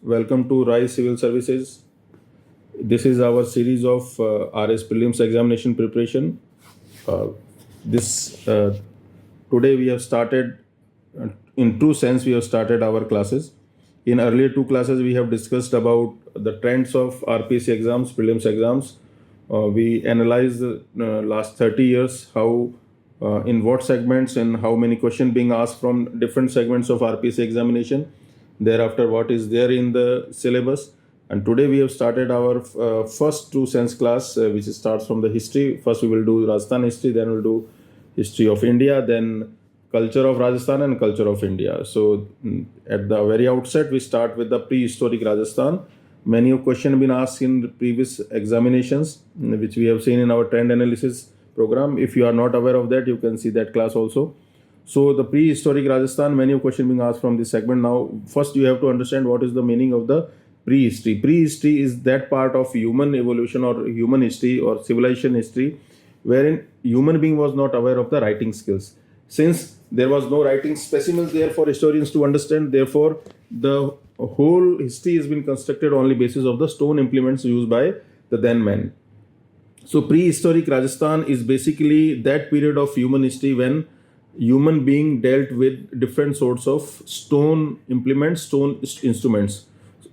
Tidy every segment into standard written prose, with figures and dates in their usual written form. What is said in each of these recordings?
Welcome to RISE Civil Services. This is our series of RAS Prelims examination preparation. This Today we have started, in true sense, we have started our classes. In earlier two classes, we have discussed about the trends of RPSC exams, prelims exams. We analyzed the last 30 years, how in what segments and how many questions being asked from different segments of RPSC examination. Thereafter, what is there in the syllabus. And today we have started our first true sense class, which starts from the history. First we will do Rajasthan history, then we'll do history of India, then culture of Rajasthan and culture of India. So at the very outset, we start with the prehistoric Rajasthan. Many questions have been asked in the previous examinations, which we have seen in our trend analysis program. If you are not aware of that, you can see that class also. So the prehistoric Rajasthan, many questions being asked from this segment. Now, first you have to understand what is the meaning of the prehistory. Prehistory is that part of human evolution or human history or civilization history wherein human being was not aware of the writing skills. Since there was no writing specimens there for historians to understand, therefore the whole history has been constructed only basis of the stone implements used by the then men. So prehistoric Rajasthan is basically that period of human history when human being dealt with different sorts of stone implements, stone instruments.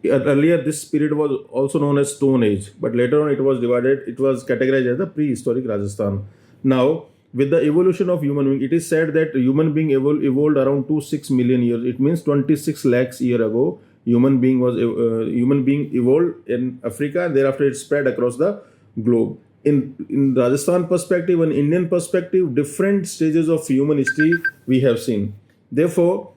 Earlier, this period was also known as Stone Age, but later on it was categorized as the prehistoric Rajasthan. Now, with the evolution of human being, it is said that human being evolved around 26 million years. It means 26 lakhs year ago, human being evolved in Africa, and thereafter it spread across the globe. In Rajasthan perspective and Indian perspective, different stages of human history we have seen. Therefore,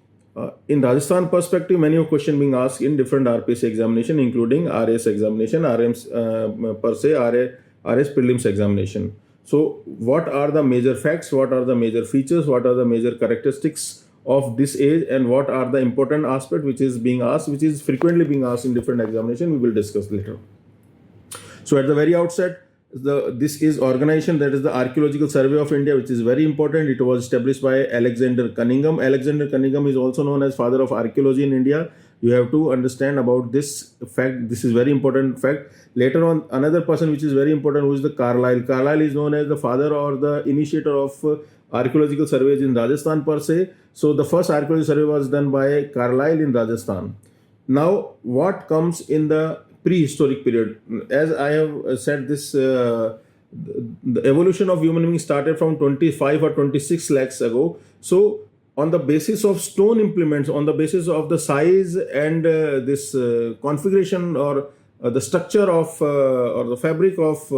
in Rajasthan perspective, many questions being asked in different RPSC examination, including RAS examination, RMs per se, RAS prelims examination. So, what are the major facts? What are the major features? What are the major characteristics of this age? And what are the important aspect which is being asked, which is frequently being asked in different examination? We will discuss later. So, at the very outset, this is organization, that is the Archaeological Survey of India, which is very important. It was established by Alexander Cunningham. Alexander Cunningham is also known as father of archaeology in India. You have to understand about this fact. This is very important fact. Later on, another person which is very important, who is the Carlyle. Carlyle is known as the father or the initiator of archaeological surveys in Rajasthan per se. So the first archaeological survey was done by Carlyle in Rajasthan. Now, what comes in the prehistoric period? As I have said, the evolution of human beings started from 25 or 26 lakhs ago. So on the basis of stone implements, on the basis of the size and this configuration or the structure of or the fabric of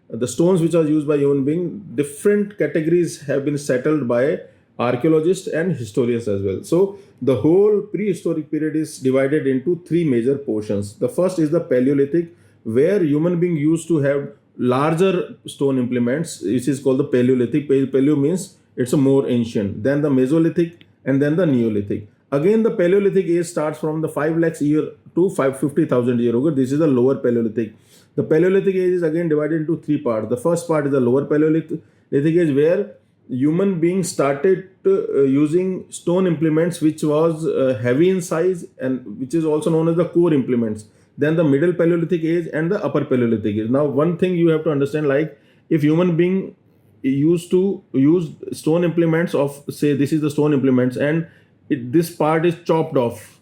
the stones which are used by human being, different categories have been settled by archaeologists and historians as well. So the whole prehistoric period is divided into three major portions. The first is the Paleolithic, where human being used to have larger stone implements, which is called the Paleolithic. Paleo means it's a more ancient. Then the Mesolithic and then the Neolithic. Again, the Paleolithic age starts from the 5 lakhs year to 550,000 year ago. This is the lower Paleolithic. The Paleolithic age is again divided into three parts. The first part is the lower Paleolithic age, where human beings started using stone implements which was heavy in size and which is also known as the core implements. Then the middle Paleolithic age and the upper Paleolithic age. Now, one thing you have to understand, like if human being used to use stone implements of, say, this is the stone implements, and this part is chopped off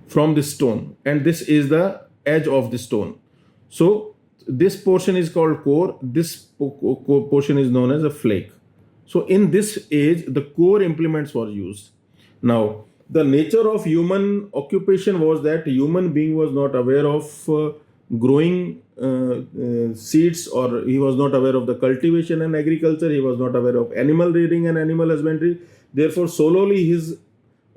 from this stone, and this is the edge of the stone. So this portion is called core. This portion is known as a flake. So in this age, the core implements were used. Now, the nature of human occupation was that human being was not aware of growing seeds, or he was not aware of the cultivation and agriculture. He was not aware of animal rearing and animal husbandry. Therefore, solely his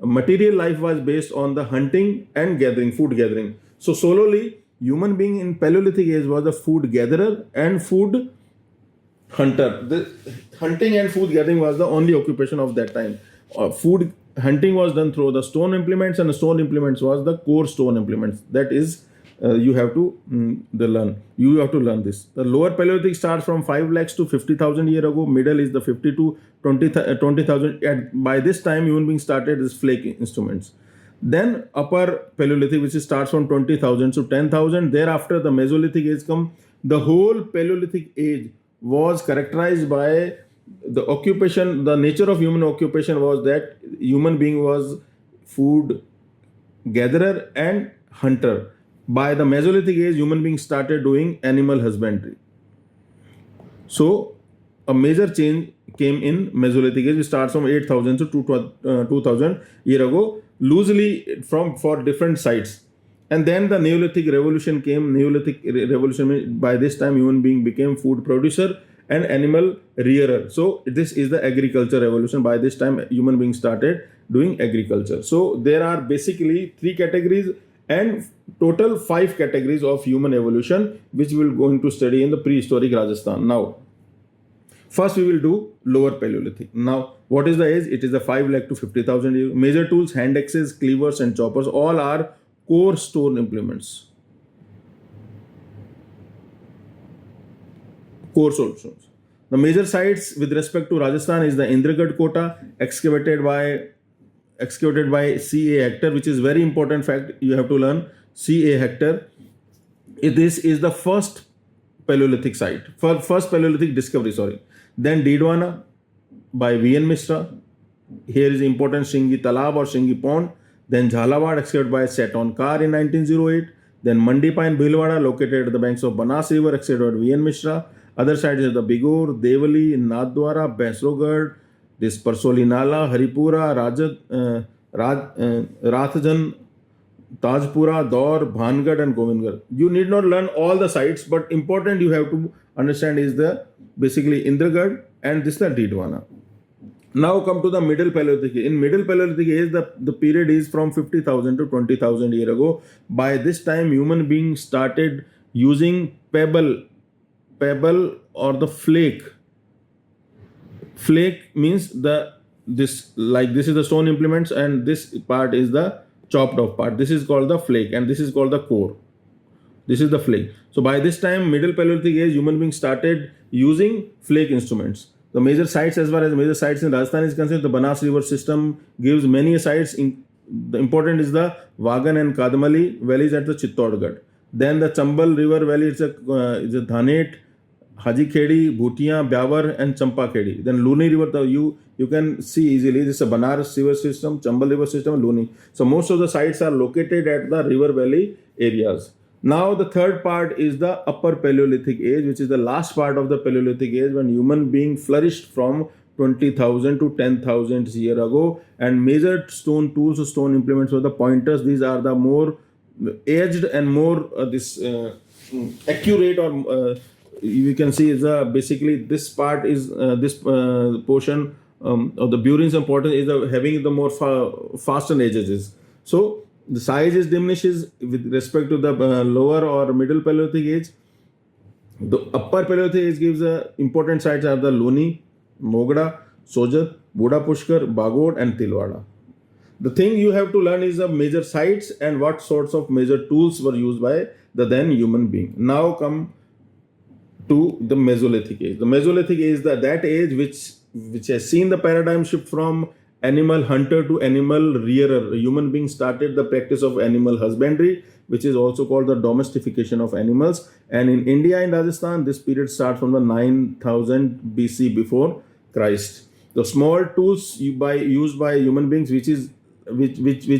material life was based on the hunting and gathering, food gathering. So solely human being in Paleolithic age was a food gatherer and food hunter. The hunting and food gathering was the only occupation of that time. Food hunting was done through the stone implements, and the stone implements was the core stone implements. That is, you have to learn. You have to learn this. The lower Paleolithic starts from 5 lakhs to 50,000 year ago. Middle is the 50 to 20,000. By this time, human beings started as flake instruments. Then upper Paleolithic, which starts from 20,000 to 10,000. Thereafter, the Mesolithic age come. The whole Paleolithic age was characterized by the occupation. The nature of human occupation was that human being was food gatherer and hunter. By the Mesolithic age, human beings started doing animal husbandry. So a major change came in Mesolithic age, which starts from 8,000 to 2,000 year ago, loosely from for different sites. And then the Neolithic revolution came. Neolithic revolution, by this time human being became food producer and animal rearer. So this is the agriculture revolution. By this time human beings started doing agriculture. So there are basically three categories and total 5 categories of human evolution, which we will going to study in the prehistoric Rajasthan. Now, first we will do lower Paleolithic. Now, what is the age? It is the 5 lakh to 50,000 years. Major tools, hand axes, cleavers and choppers, all are core stone implements. Core stones. The major sites with respect to Rajasthan is the Indragarh Kota, excavated by C.A. Hector, which is very important fact you have to learn. C.A. Hector. This is the first Paleolithic site, first Paleolithic discovery, sorry. Then Didwana by V.N. Mishra. Here is important Shingi Talab or Shingi Pond. Then Jhalawad, excavated by Saturn Carr in 1908. Then Mandipa in Bhilwara, located at the banks of Banas River, excavated by V.N. Mishra. Other sites is the Bigor, Devali, Nathdwara, Baisrogad, this Parsoli Nala, Haripura, Rathjan, Tajpura, Daur, Bhangad and Govindgarh. You need not learn all the sites, but important you have to understand is the basically Indragarh and this the Didwana. Now come to the middle Paleolithic. In middle Paleolithic age, the period is from 50,000 to 20,000 years ago. By this time, human beings started using pebble or the flake. Flake means this is the stone implements and this part is the chopped off part. This is called the flake and this is called the core. This is the flake. So by this time, middle Paleolithic age, human beings started using flake instruments. The major sites, as far as major sites in Rajasthan is concerned, the Banas River system gives many sites. The important is the Vagan and Kadamali valleys at the Chittorgarh. Then the Chambal River Valley, it's a Dhanet, Haji Khedi, Bhutiya, Byawar and Champa Khedi. Then Luni River, you can see easily, this is a Banaras River system, Chambal River system and Luni. So most of the sites are located at the river valley areas. Now the third part is the upper Paleolithic age, which is the last part of the Paleolithic age when human being flourished from 20,000 to 10,000 years ago, and major stone tools, stone implements were the pointers. These are the more aged and more accurate, or you can see is basically this part is this portion of the Burin's importance is having the more faster ages. So the size is diminishes with respect to the lower or middle Paleolithic age. The upper Paleolithic age gives important sites are the Luni, Mogda, Sojat, Buda Pushkar, Bagod and Tilwada. The thing you have to learn is the major sites and what sorts of major tools were used by the then human being. Now come to the Mesolithic age. The Mesolithic age is that age which has seen the paradigm shift from animal hunter to animal rearer. Human beings started the practice of animal husbandry, which is also called the domestication of animals. And in India and Rajasthan, this period starts from the 9000 BC before Christ. The small tools used by human beings, which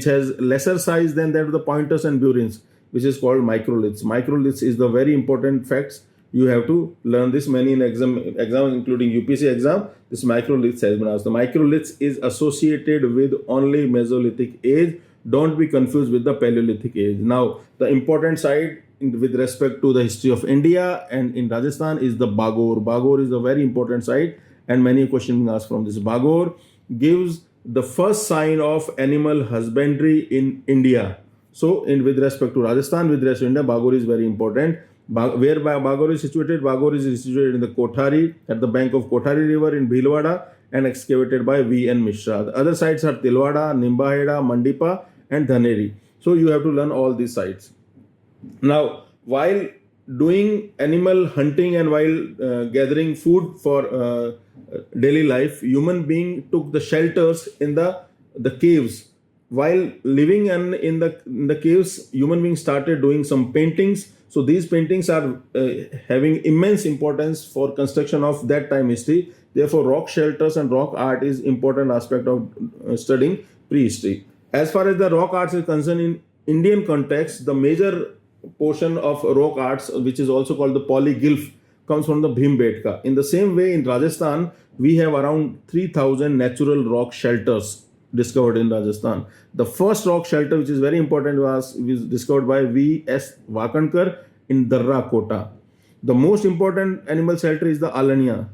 has lesser size than that of the pointers and burins, which is called microliths. Microliths is the very important facts. You have to learn this many in exam including UPSC exam. This microliths has been asked. The microliths is associated with only Mesolithic age. Don't be confused with the Paleolithic age. Now, the important side with respect to the history of India and in Rajasthan is the Bagor. Bagor is a very important site and many questions being asked from this. Bagor gives the first sign of animal husbandry in India. So, with respect to Rajasthan, with respect to India, Bagor is very important. Where Bagor is situated? Bagor is situated in the Kothari, at the bank of Kothari River in Bhilwara and excavated by V.N. Mishra. The other sites are Tilwada, Nimbaheda, Mandipa and Dhaneri. So you have to learn all these sites. Now, while doing animal hunting and while gathering food for daily life, human being took the shelters in the caves, while living in the caves, human beings started doing some paintings. So these paintings are having immense importance for construction of that time history. Therefore, rock shelters and rock art is important aspect of studying prehistory. As far as the rock arts is concerned, in Indian context, the major portion of rock arts, which is also called the polyglyph, comes from the Bhimbetka. In the same way, in Rajasthan, we have around 3,000 natural rock shelters discovered in Rajasthan. The first rock shelter, which is very important, was discovered by V.S. Wakankar in Darra Kota. The most important animal shelter is the Alania.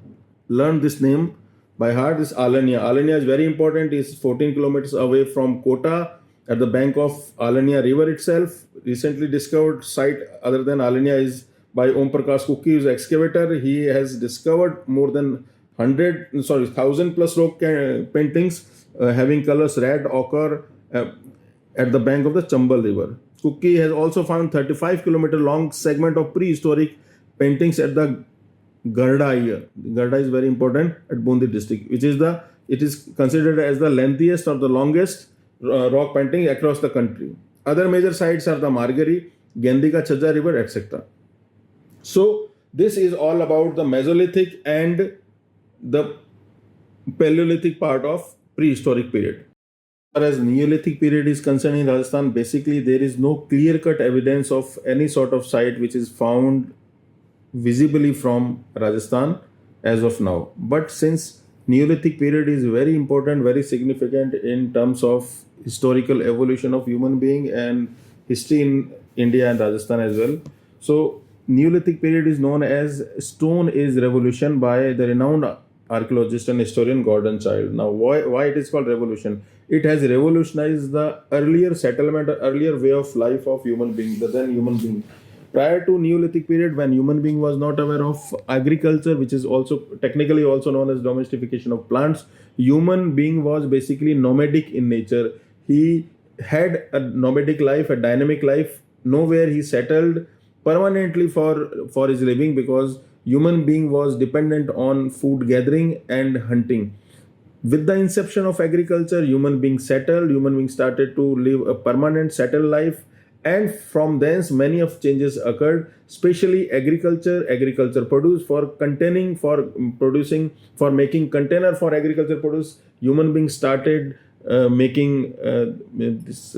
Learn this name by heart. This Alania. Alania is very important. It's 14 kilometers away from Kota at the bank of Alania river itself. Recently discovered site other than Alania is by Om Prakash Kuki, who's excavator. He has discovered more than 1,000 plus rock paintings having colors red, ochre at the bank of the Chambal river. Kuki has also found 35-kilometer long segment of prehistoric paintings at the Garda here. Garda is very important at Bundi district, which is it is considered as the lengthiest or the longest rock painting across the country. Other major sites are the Margari, Gendika Chajja river, etc. So this is all about the Mesolithic and the Paleolithic part of prehistoric period. As far as Neolithic period is concerned in Rajasthan, basically there is no clear-cut evidence of any sort of site which is found visibly from Rajasthan as of now. But since Neolithic period is very important, very significant in terms of historical evolution of human being and history in India and Rajasthan as well. So Neolithic period is known as Stone Age Revolution by the renowned archaeologist and historian Gordon Childe. Now, why it is called revolution? It has revolutionized the earlier settlement, earlier way of life of human being, the then human being. Prior to Neolithic period, when human being was not aware of agriculture, which is also technically also known as domestication of plants, human being was basically nomadic in nature. He had a nomadic life, a dynamic life. Nowhere he settled permanently for his living, because human being was dependent on food gathering and hunting. With the inception of agriculture, human being settled, human being started to live a permanent settled life, and from thence many of changes occurred, especially agriculture produce for containing, for producing, for making container for agriculture produce. Human beings started making this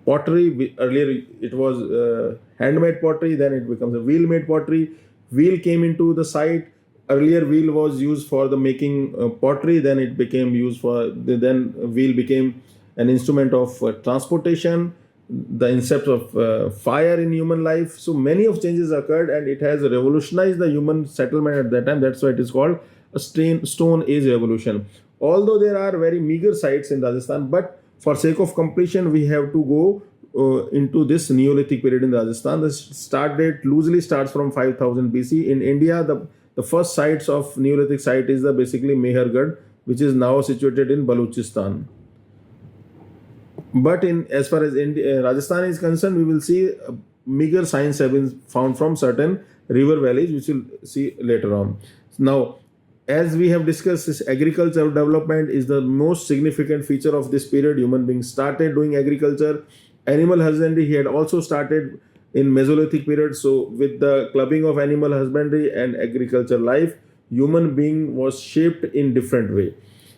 pottery. Earlier it was handmade pottery, then it becomes a wheel made pottery. Wheel came into the site. Earlier wheel was used for the making pottery, then it became used for, then wheel became an instrument of transportation, the incept of fire in human life. So many of changes occurred, and it has revolutionized the human settlement at that time. That's why it is called a Stone Age Revolution. Although there are very meager sites in Rajasthan, but for sake of completion, we have to go into this Neolithic period in Rajasthan. The start date loosely starts from 5000 BC. In India, the first sites of Neolithic site is basically Mehergarh, which is now situated in Balochistan. But as far as Rajasthan is concerned, we will see meager signs have been found from certain river valleys, which we'll see later on. Now, as we have discussed, this agricultural development is the most significant feature of this period. Human beings started doing agriculture. Animal husbandry he had also started in Mesolithic period. So with the clubbing of animal husbandry and agriculture life, human being was shaped in different way.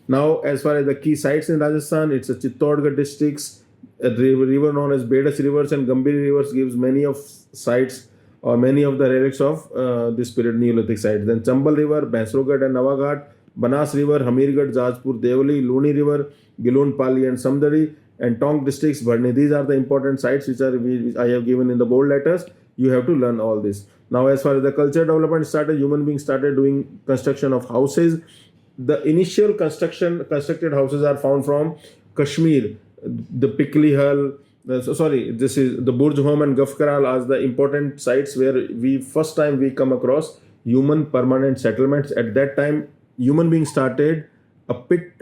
Now, as far as the key sites in Rajasthan, it's a Chittorgarh districts, a river known as Bedas rivers and Gambhir rivers gives many of sites or many of the relics of this period Neolithic sites. Then Chambal river, Bansrogarh and Nawaghat, Banas river, Hamirgarh, Jajpur, Devali, Luni river, Gilon, Pali and Samdari, and Tonk districts, Bharni. These are the important sites which I have given in the bold letters. You have to learn all this. Now, as far as the culture development started, human beings started doing construction of houses. The initial constructed houses are found from Kashmir, the Pikli Hall. This is the Burj Home and Gafkaral as the important sites where first time we come across human permanent settlements. At that time, human beings started a pit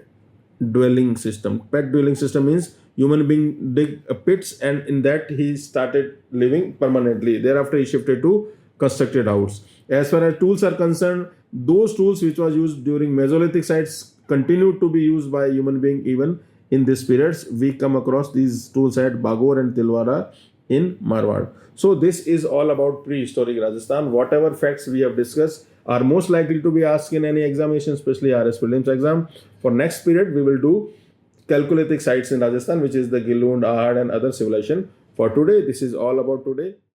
dwelling system. Pit dwelling system means human being dig pits, and in that he started living permanently. Thereafter, he shifted to constructed house. As far as tools are concerned, those tools which was used during Mesolithic sites continued to be used by human being even in these periods, we come across these tools at Bagor and Tilwara in Marwar. So this is all about prehistoric Rajasthan. Whatever facts we have discussed are most likely to be asked in any examination, especially RS Prelims exam. For next period, we will do Chalcolithic sites in Rajasthan, which is the Gilund, Ahad and other civilization. For today, this is all about today.